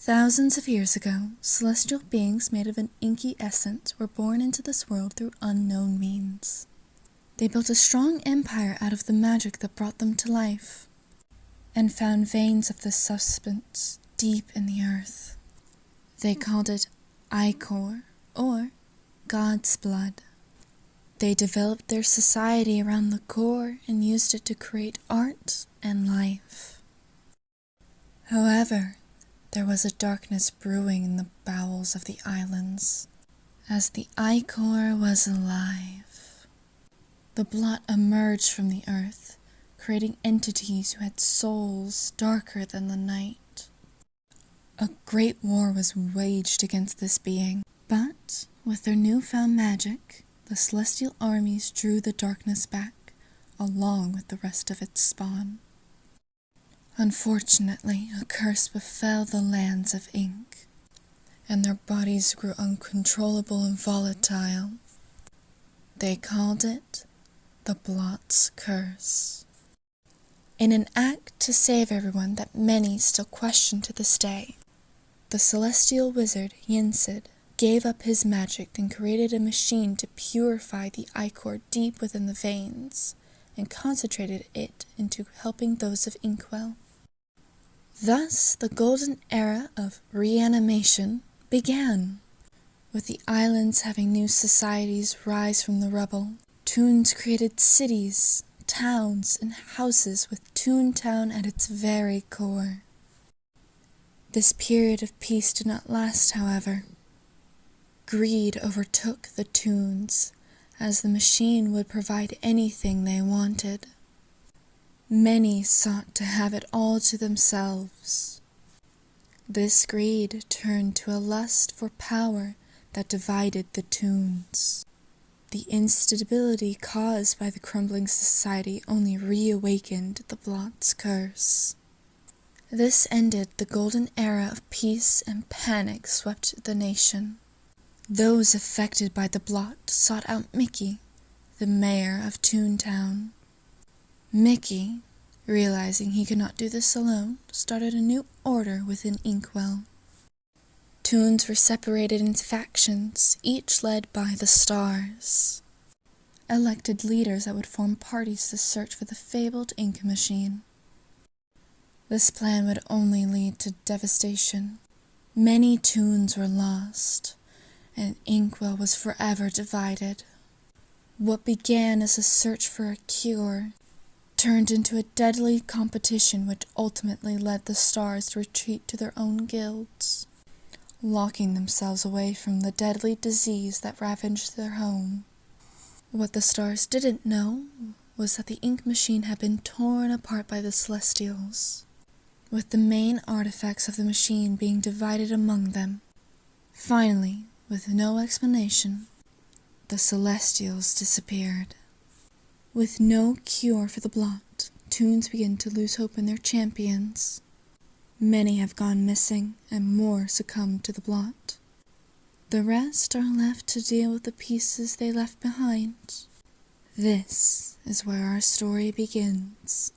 Thousands of years ago, celestial beings made of an inky essence were born into this world through unknown means. They built a strong empire out of the magic that brought them to life, and found veins of this substance deep in the earth. They called it ichor, or God's blood. They developed their society around the core and used it to create art and life. However, there was a darkness brewing in the bowels of the islands, as the ichor was alive. The blot emerged from the earth, creating entities who had souls darker than the night. A great war was waged against this being, but with their newfound magic, the celestial armies drew the darkness back, along with the rest of its spawn. Unfortunately, a curse befell the lands of ink, and their bodies grew uncontrollable and volatile. They called it the Blot's Curse. In an act to save everyone that many still question to this day, the celestial wizard Yinsid gave up his magic and created a machine to purify the ichor deep within the veins, and concentrated it into helping those of Inkwell. Thus, the golden era of reanimation began. With the islands having new societies rise from the rubble, Toons created cities, towns, and houses with Toontown at its very core. This period of peace did not last, however. Greed overtook the Toons, as the machine would provide anything they wanted. Many sought to have it all to themselves. This greed turned to a lust for power that divided the Toons. The instability caused by the crumbling society only reawakened the Blot's curse. This ended the golden era of peace, and panic swept the nation. Those affected by the Blot sought out Mickey, the mayor of Toontown. Mickey, realizing he could not do this alone, started a new order within Inkwell. Toons were separated into factions, each led by the Stars. Elected leaders that would form parties to search for the fabled ink machine. This plan would only lead to devastation. Many Toons were lost, and Inkwell was forever divided. What began as a search for a cure turned into a deadly competition which ultimately led the Stars to retreat to their own guilds, locking themselves away from the deadly disease that ravaged their home. What the Stars didn't know was that the ink machine had been torn apart by the Celestials, with the main artifacts of the machine being divided among them. Finally, with no explanation, the Celestials disappeared. With no cure for the Blot, Toons begin to lose hope in their champions. Many have gone missing, and more succumbed to the Blot. The rest are left to deal with the pieces they left behind. This is where our story begins.